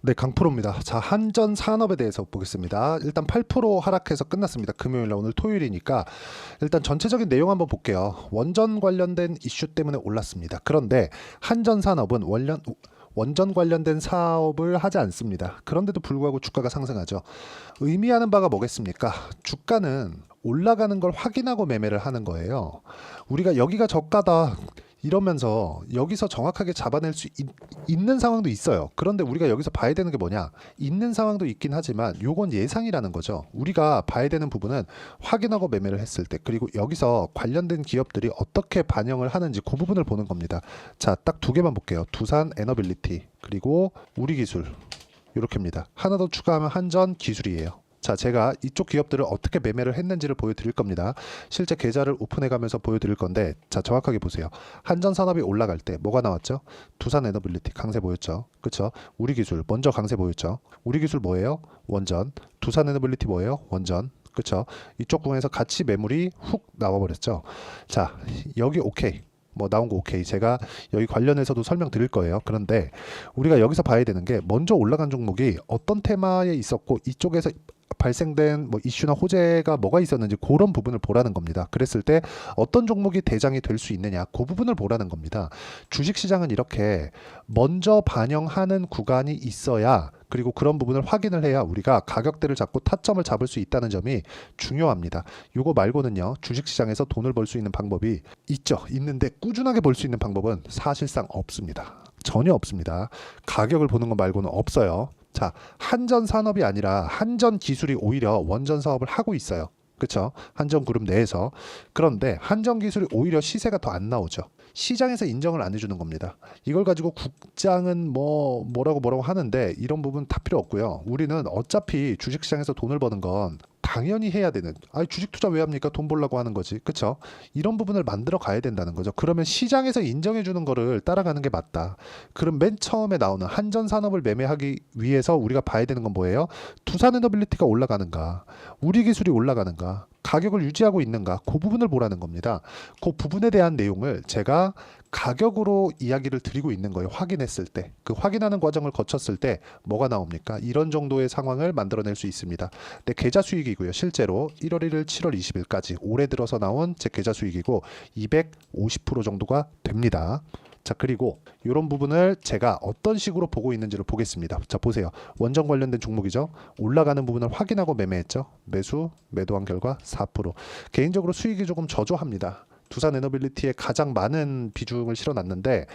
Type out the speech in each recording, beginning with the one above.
네, 강프로입니다. 자, 한전 산업에 대해서 보겠습니다. 일단 8% 하락해서 끝났습니다. 금요일 날 오늘 토요일이니까 일단 전체적인 내용 한번 볼게요. 원전 관련된 이슈 때문에 올랐습니다. 그런데 한전 산업은 원전 관련된 사업을 하지 않습니다. 그런데도 불구하고 주가가 상승하죠. 의미하는 바가 뭐겠습니까? 주가는 올라가는 걸 확인하고 매매를 하는 거예요. 우리가 여기가 저가다 이러면서 여기서 정확하게 잡아낼 수 있는 상황도 있어요. 그런데 우리가 여기서 봐야 되는 게 뭐냐? 있는 상황도 있긴 하지만 요건 예상이라는 거죠. 우리가 봐야 되는 부분은 확인하고 매매를 했을 때, 그리고 여기서 관련된 기업들이 어떻게 반영을 하는지 그 부분을 보는 겁니다. 자, 딱 두 개만 볼게요. 두산 에너빌리티 그리고 우리기술, 이렇게입니다. 하나 더 추가하면 한전 기술이에요. 자, 제가 이쪽 기업들을 어떻게 매매를 했는지를 보여드릴 겁니다. 실제 계좌를 오픈해 가면서 보여드릴 건데, 자, 정확하게 보세요. 한전산업이 올라갈 때 뭐가 나왔죠? 두산에너빌리티 강세 보였죠? 그쵸? 우리기술 먼저 강세 보였죠? 우리기술 뭐예요? 원전. 두산에너빌리티 뭐예요? 원전. 그쵸? 이쪽 구간에서 같이 매물이 훅 나와버렸죠? 자, 여기 오케이. 뭐 나온 거 오케이. 제가 여기 관련해서도 설명드릴 거예요. 그런데 우리가 여기서 봐야 되는 게, 먼저 올라간 종목이 어떤 테마에 있었고 이쪽에서 발생된 뭐 이슈나 호재가 뭐가 있었는지 그런 부분을 보라는 겁니다. 그랬을 때 어떤 종목이 대장이 될 수 있느냐, 그 부분을 보라는 겁니다. 주식시장은 이렇게 먼저 반영하는 구간이 있어야, 그리고 그런 부분을 확인을 해야 우리가 가격대를 잡고 타점을 잡을 수 있다는 점이 중요합니다. 요거 말고는요, 주식시장에서 돈을 벌 수 있는 방법이 있죠. 있는데 꾸준하게 벌 수 있는 방법은 사실상 없습니다. 전혀 없습니다. 가격을 보는 것 말고는 없어요. 자, 한전산업이 아니라 한전기술이 오히려 원전 사업을 하고 있어요. 그쵸? 한전그룹 내에서. 그런데 한전기술이 오히려 시세가 더 안 나오죠. 시장에서 인정을 안 해주는 겁니다. 이걸 가지고 국장은 뭐라고 하는데, 이런 부분 다 필요 없고요. 우리는 어차피 주식시장에서 돈을 버는 건 당연히 해야 되는, 주식 투자 왜 합니까? 돈 벌려고 하는 거지. 그쵸? 이런 부분을 만들어 가야 된다는 거죠. 그러면 시장에서 인정해 주는 거를 따라가는 게 맞다. 그럼 맨 처음에 나오는 한전산업을 매매하기 위해서 우리가 봐야 되는 건 뭐예요? 두산에너빌리티가 올라가는가, 우리기술이 올라가는가, 가격을 유지하고 있는가, 그 부분을 보라는 겁니다. 그 부분에 대한 내용을 제가 가격으로 이야기를 드리고 있는 거예요. 확인했을 때, 그 확인하는 과정을 거쳤을 때 뭐가 나옵니까? 이런 정도의 상황을 만들어낼 수 있습니다. 내 계좌 수익이고요. 실제로 1월 1일, 7월 20일까지 올해 들어서 나온 제 계좌 수익이고 250% 정도가 됩니다. 자, 그리고 이런 부분을 제가 어떤 식으로 보고 있는지를 보겠습니다. 자, 보세요. 원전 관련된 종목이죠. 올라가는 부분을 확인하고 매매했죠. 매도한 결과 4%. 개인적으로 수익이 조금 저조합니다. 두산에너빌리티에 가장 많은 비중을 실어놨는데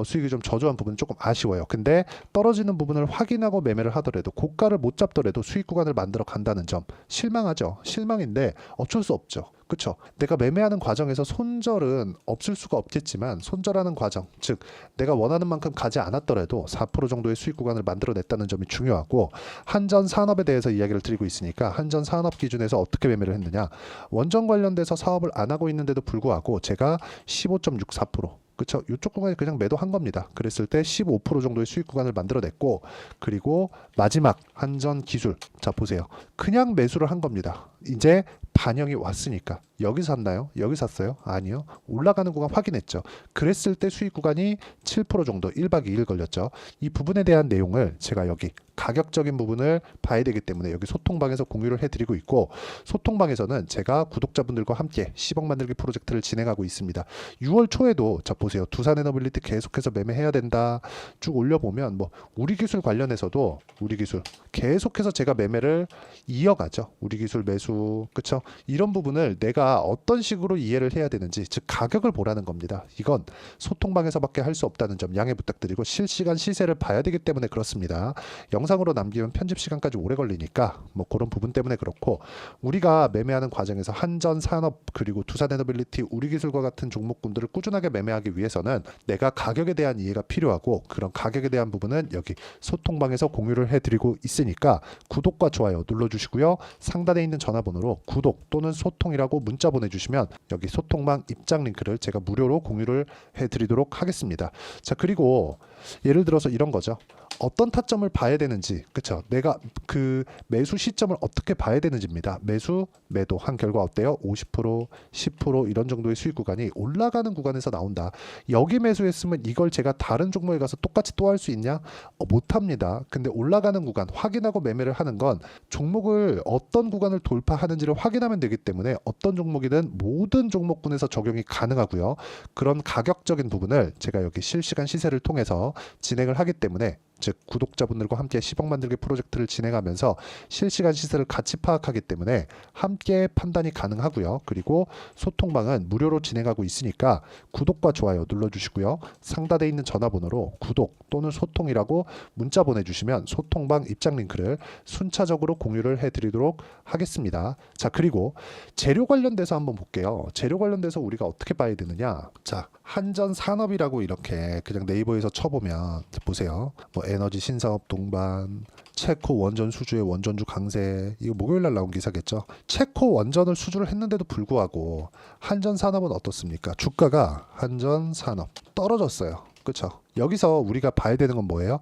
수익이 좀 저조한 부분은 조금 아쉬워요. 근데 떨어지는 부분을 확인하고 매매를 하더라도, 고가를 못 잡더라도 수익 구간을 만들어 간다는 점, 실망하죠. 실망인데 어쩔 수 없죠. 그쵸? 내가 매매하는 과정에서 손절은 없을 수가 없겠지만, 손절하는 과정, 즉 내가 원하는 만큼 가지 않았더라도 4% 정도의 수익 구간을 만들어냈다는 점이 중요하고, 한전 산업에 대해서 이야기를 드리고 있으니까 한전 산업 기준에서 어떻게 매매를 했느냐, 원전 관련돼서 사업을 안 하고 있는데도 불구하고 제가 15.64%, 그쵸? 이쪽 구간에 그냥 매도한 겁니다. 그랬을 때 15% 정도의 수익 구간을 만들어냈고, 그리고 마지막 한전 기술, 자 보세요. 그냥 매수를 한 겁니다. 이제 반영이 왔으니까. 여기 샀나요? 여기 샀어요? 아니요. 올라가는 구간 확인했죠. 그랬을 때 수익 구간이 7% 정도, 1박 2일 걸렸죠. 이 부분에 대한 내용을 제가 여기 가격적인 부분을 봐야 되기 때문에 여기 소통방에서 공유를 해드리고 있고, 소통방에서는 제가 구독자분들과 함께 10억 만들기 프로젝트를 진행하고 있습니다. 6월 초에도, 자 보세요. 두산에너빌리티 계속해서 매매해야 된다 쭉 올려보면, 우리기술 관련해서도, 우리기술 계속해서 제가 매매를 이어가죠. 우리기술 매수, 그쵸? 이런 부분을 내가 어떤 식으로 이해를 해야 되는지, 즉 가격을 보라는 겁니다. 이건 소통방에서밖에 할 수 없다는 점 양해 부탁드리고, 실시간 시세를 봐야 되기 때문에 그렇습니다. 영상으로 남기면 편집 시간까지 오래 걸리니까 그런 부분 때문에 그렇고, 우리가 매매하는 과정에서 한전산업 그리고 두산에너빌리티, 우리기술과 같은 종목군들을 꾸준하게 매매하기 위해서는 내가 가격에 대한 이해가 필요하고, 그런 가격에 대한 부분은 여기 소통방에서 공유를 해드리고 있으니까 구독과 좋아요 눌러주시고요. 상단에 있는 전화번호로 구독 또는 소통이라고 문자 보내주시면 여기 소통방 입장 링크를 제가 무료로 공유를 해드리도록 하겠습니다. 자, 그리고 예를 들어서 이런 거죠. 어떤 타점을 봐야 되는지, 그쵸? 내가 그 매수 시점을 어떻게 봐야 되는지입니다. 매수, 매도 한 결과 어때요? 50%, 10% 이런 정도의 수익 구간이 올라가는 구간에서 나온다. 여기 매수했으면 이걸 제가 다른 종목에 가서 똑같이 또 할 수 있냐? 못합니다. 근데 올라가는 구간 확인하고 매매를 하는 건 종목을 어떤 구간을 돌파하는지를 확인하면 되기 때문에 어떤 종목이든 모든 종목군에서 적용이 가능하고요. 그런 가격적인 부분을 제가 여기 실시간 시세를 통해서 진행을 하기 때문에, 즉 구독자분들과 함께 10억 만들기 프로젝트를 진행하면서 실시간 시세를 같이 파악하기 때문에 함께 판단이 가능하고요. 그리고 소통방은 무료로 진행하고 있으니까 구독과 좋아요 눌러주시고요. 상단에 있는 전화번호로 구독 또는 소통이라고 문자 보내주시면 소통방 입장 링크를 순차적으로 공유를 해드리도록 하겠습니다. 자, 그리고 재료 관련돼서 한번 볼게요. 재료 관련돼서 우리가 어떻게 봐야 되느냐. 자, 한전산업이라고 이렇게 그냥 네이버에서 쳐보면 보세요. 뭐 에너지 신사업 동반, 체코 원전 수주의 원전주 강세, 이거 목요일날 나온 기사겠죠. 체코 원전을 수주를 했는데도 불구하고 한전산업은 어떻습니까? 주가가 한전산업 떨어졌어요. 그렇죠? 여기서 우리가 봐야 되는 건 뭐예요?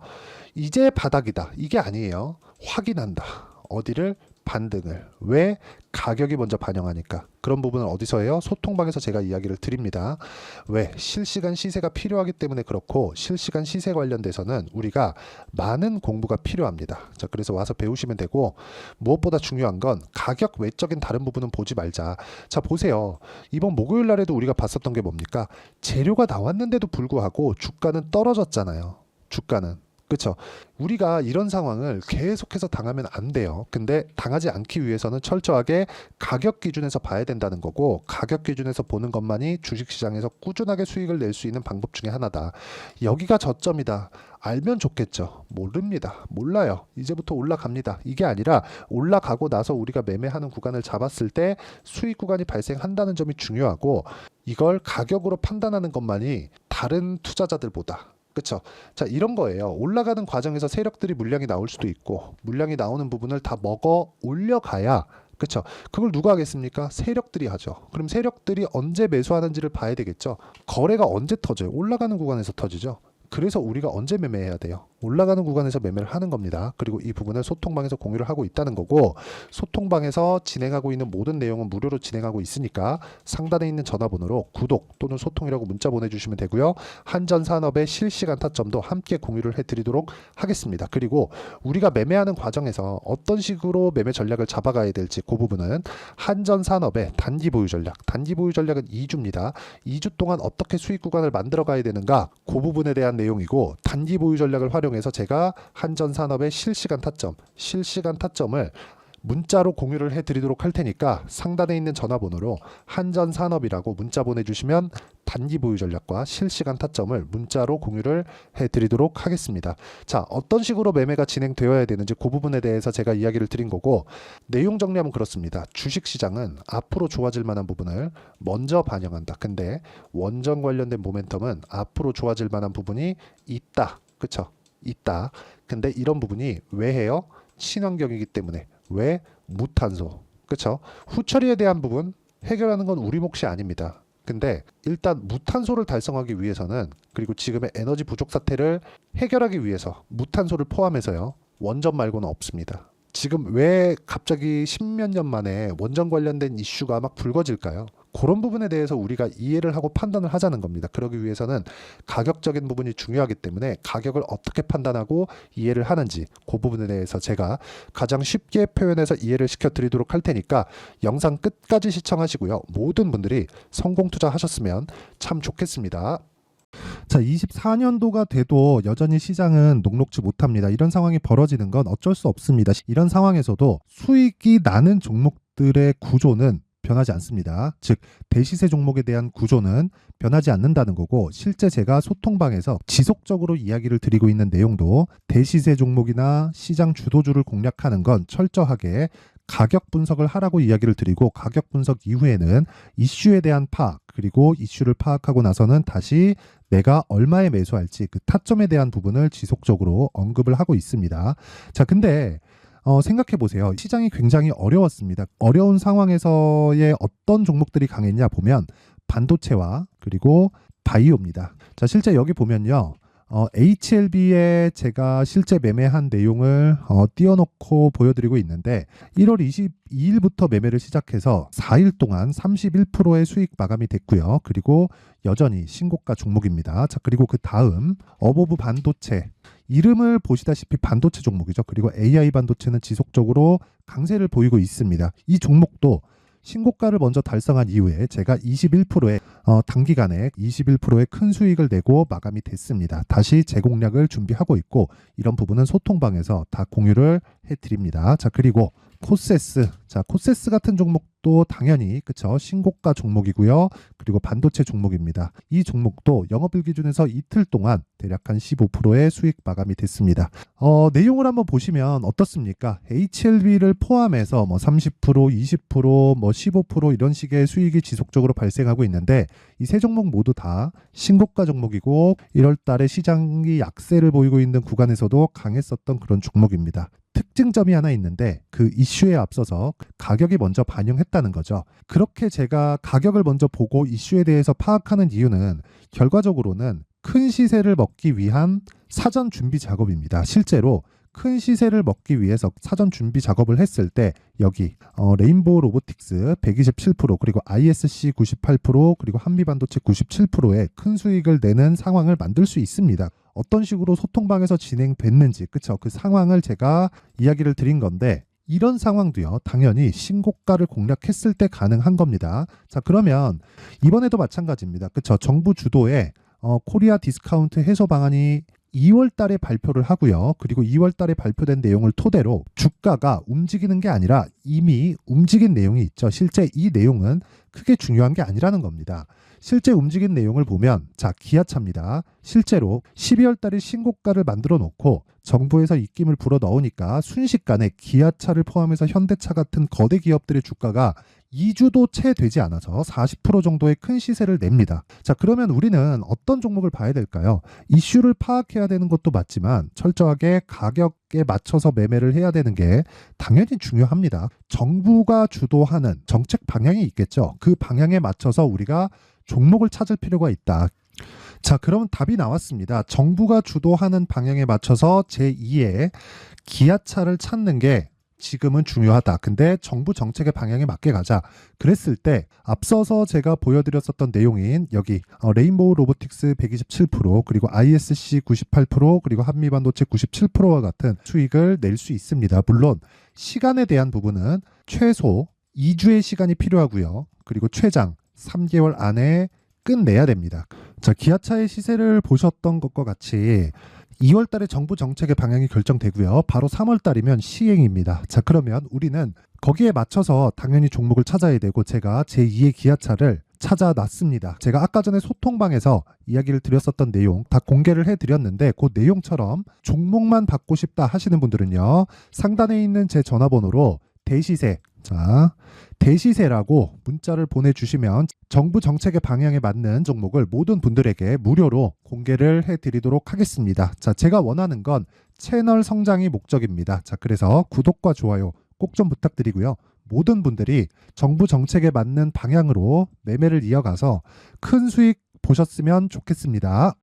이제 바닥이다, 이게 아니에요. 확인한다. 어디를? 반등을. 왜? 가격이 먼저 반영하니까. 그런 부분은 어디서 해요? 소통방에서 제가 이야기를 드립니다. 왜? 실시간 시세가 필요하기 때문에 그렇고, 실시간 시세 관련돼서는 우리가 많은 공부가 필요합니다. 자, 그래서 와서 배우시면 되고, 무엇보다 중요한 건 가격 외적인 다른 부분은 보지 말자. 자, 보세요. 이번 목요일 날에도 우리가 봤었던 게 뭡니까? 재료가 나왔는데도 불구하고 주가는 떨어졌잖아요. 주가는. 그렇죠. 우리가 이런 상황을 계속해서 당하면 안 돼요. 근데 당하지 않기 위해서는 철저하게 가격 기준에서 봐야 된다는 거고, 가격 기준에서 보는 것만이 주식시장에서 꾸준하게 수익을 낼 수 있는 방법 중에 하나다. 여기가 저점이다. 알면 좋겠죠. 모릅니다. 몰라요. 이제부터 올라갑니다. 이게 아니라 올라가고 나서 우리가 매매하는 구간을 잡았을 때 수익 구간이 발생한다는 점이 중요하고, 이걸 가격으로 판단하는 것만이 다른 투자자들보다, 그렇죠. 자, 이런 거예요. 올라가는 과정에서 세력들이 물량이 나올 수도 있고, 물량이 나오는 부분을 다 먹어 올려가야, 그렇죠. 그걸 누가 하겠습니까? 세력들이 하죠. 그럼 세력들이 언제 매수하는지를 봐야 되겠죠. 거래가 언제 터져요? 올라가는 구간에서 터지죠. 그래서 우리가 언제 매매해야 돼요? 올라가는 구간에서 매매를 하는 겁니다. 그리고 이 부분을 소통방에서 공유를 하고 있다는 거고, 소통방에서 진행하고 있는 모든 내용은 무료로 진행하고 있으니까 상단에 있는 전화번호로 구독 또는 소통이라고 문자 보내주시면 되고요. 한전산업의 실시간 타점도 함께 공유를 해드리도록 하겠습니다. 그리고 우리가 매매하는 과정에서 어떤 식으로 매매 전략을 잡아가야 될지, 그 부분은 한전산업의 단기 보유 전략, 단기 보유 전략은 2주입니다. 2주 동안 어떻게 수익 구간을 만들어 가야 되는가, 그 부분에 대한 내용이고, 단기 보유 전략을 활용해서 제가 한전산업의 실시간 타점을 문자로 공유를 해드리도록 할 테니까 상단에 있는 전화번호로 한전산업이라고 문자 보내주시면 단기 보유 전략과 실시간 타점을 문자로 공유를 해드리도록 하겠습니다. 자, 어떤 식으로 매매가 진행되어야 되는지 그 부분에 대해서 제가 이야기를 드린 거고, 내용 정리하면 그렇습니다. 주식시장은 앞으로 좋아질 만한 부분을 먼저 반영한다. 근데 원전 관련된 모멘텀은 앞으로 좋아질 만한 부분이 있다. 그쵸? 있다. 근데 이런 부분이 왜 해요? 친환경이기 때문에. 왜? 무탄소. 그쵸? 후처리에 대한 부분 해결하는 건 우리 몫이 아닙니다. 근데 일단 무탄소를 달성하기 위해서는, 그리고 지금의 에너지 부족 사태를 해결하기 위해서 무탄소를 포함해서요, 원전 말고는 없습니다. 지금 왜 갑자기 십몇 년 만에 원전 관련된 이슈가 막 불거질까요? 그런 부분에 대해서 우리가 이해를 하고 판단을 하자는 겁니다. 그러기 위해서는 가격적인 부분이 중요하기 때문에 가격을 어떻게 판단하고 이해를 하는지, 그 부분에 대해서 제가 가장 쉽게 표현해서 이해를 시켜드리도록 할 테니까 영상 끝까지 시청하시고요. 모든 분들이 성공 투자하셨으면 참 좋겠습니다. 자, 24년도가 돼도 여전히 시장은 녹록지 못합니다. 이런 상황이 벌어지는 건 어쩔 수 없습니다. 이런 상황에서도 수익이 나는 종목들의 구조는 변하지 않습니다. 즉, 대시세 종목에 대한 구조는 변하지 않는다는 거고, 실제 제가 소통방에서 지속적으로 이야기를 드리고 있는 내용도 대시세 종목이나 시장 주도주를 공략하는 건 철저하게 가격 분석을 하라고 이야기를 드리고, 가격 분석 이후에는 이슈에 대한 파악, 그리고 이슈를 파악하고 나서는 다시 내가 얼마에 매수할지 그 타점에 대한 부분을 지속적으로 언급을 하고 있습니다. 자, 근데 생각해 보세요. 시장이 굉장히 어려웠습니다. 어려운 상황에서의 어떤 종목들이 강했냐 보면 반도체와 그리고 바이오입니다. 자, 실제 여기 보면요. HLB에 제가 실제 매매한 내용을 띄워놓고 보여드리고 있는데 1월 22일부터 매매를 시작해서 4일 동안 31%의 수익 마감이 됐고요. 그리고 여전히 신고가 종목입니다. 자, 그리고 그 다음 어보브 반도체, 이름을 보시다시피 반도체 종목이죠. 그리고 AI 반도체는 지속적으로 강세를 보이고 있습니다. 이 종목도 신고가를 먼저 달성한 이후에 제가 21%의 단기간에 21%의 큰 수익을 내고 마감이 됐습니다. 다시 재공략을 준비하고 있고 이런 부분은 소통방에서 다 공유를 해드립니다. 자, 그리고 코세스, 자, 코세스 같은 종목도 당연히 그쵸, 신고가 종목이고요. 그리고 반도체 종목입니다. 이 종목도 영업일 기준에서 이틀 동안 대략 한 15%의 수익 마감이 됐습니다. 내용을 한번 보시면 어떻습니까? HLB를 포함해서 뭐 30%, 20%, 뭐 15% 이런 식의 수익이 지속적으로 발생하고 있는데 이 세 종목 모두 다 신고가 종목이고 1월 달에 시장이 약세를 보이고 있는 구간에서도 강했었던 그런 종목입니다. 특징점이 하나 있는데 그 이슈에 앞서서 가격이 먼저 반영했다는 거죠. 그렇게 제가 가격을 먼저 보고 이슈에 대해서 파악하는 이유는 결과적으로는 큰 시세를 먹기 위한 사전 준비 작업입니다. 실제로 큰 시세를 먹기 위해서 사전 준비 작업을 했을 때 여기 레인보우 로보틱스 127% 그리고 ISC 98% 그리고 한미반도체 97%의 큰 수익을 내는 상황을 만들 수 있습니다. 어떤 식으로 소통방에서 진행됐는지 그쵸, 그 상황을 제가 이야기를 드린 건데 이런 상황도요 당연히 신고가를 공략했을 때 가능한 겁니다. 자, 그러면 이번에도 마찬가지입니다. 그쵸, 정부 주도의 코리아 디스카운트 해소 방안이 2월 달에 발표를 하고요. 그리고 2월 달에 발표된 내용을 토대로 주가가 움직이는 게 아니라 이미 움직인 내용이 있죠. 실제 이 내용은 크게 중요한 게 아니라는 겁니다. 실제 움직인 내용을 보면 자, 기아차입니다. 실제로 12월 달에 신고가를 만들어 놓고 정부에서 입김을 불어 넣으니까 순식간에 기아차를 포함해서 현대차 같은 거대 기업들의 주가가 2주도 채 되지 않아서 40% 정도의 큰 시세를 냅니다. 자, 그러면 우리는 어떤 종목을 봐야 될까요? 이슈를 파악해야 되는 것도 맞지만 철저하게 가격에 맞춰서 매매를 해야 되는 게 당연히 중요합니다. 정부가 주도하는 정책 방향이 있겠죠. 그 방향에 맞춰서 우리가 종목을 찾을 필요가 있다. 자, 그럼 답이 나왔습니다. 정부가 주도하는 방향에 맞춰서 제2의 기아차를 찾는 게 지금은 중요하다. 근데 정부 정책의 방향에 맞게 가자. 그랬을 때 앞서서 제가 보여드렸었던 내용인 여기 레인보우 로보틱스 127% 그리고 ISC 98% 그리고 한미반도체 97%와 같은 수익을 낼 수 있습니다. 물론 시간에 대한 부분은 최소 2주의 시간이 필요하고요. 그리고 최장 3개월 안에 끝내야 됩니다. 자, 기아차의 시세를 보셨던 것과 같이 2월 달에 정부 정책의 방향이 결정되고요. 바로 3월 달이면 시행입니다. 자, 그러면 우리는 거기에 맞춰서 당연히 종목을 찾아야 되고 제가 제2의 기아차를 찾아놨습니다. 제가 아까 전에 소통방에서 이야기를 드렸었던 내용 다 공개를 해드렸는데 그 내용처럼 종목만 받고 싶다 하시는 분들은요. 상단에 있는 제 전화번호로 대시세, 자, 대시세라고 문자를 보내주시면 정부 정책의 방향에 맞는 종목을 모든 분들에게 무료로 공개를 해드리도록 하겠습니다. 자, 제가 원하는 건 채널 성장이 목적입니다. 자, 그래서 구독과 좋아요 꼭 좀 부탁드리고요. 모든 분들이 정부 정책에 맞는 방향으로 매매를 이어가서 큰 수익 보셨으면 좋겠습니다.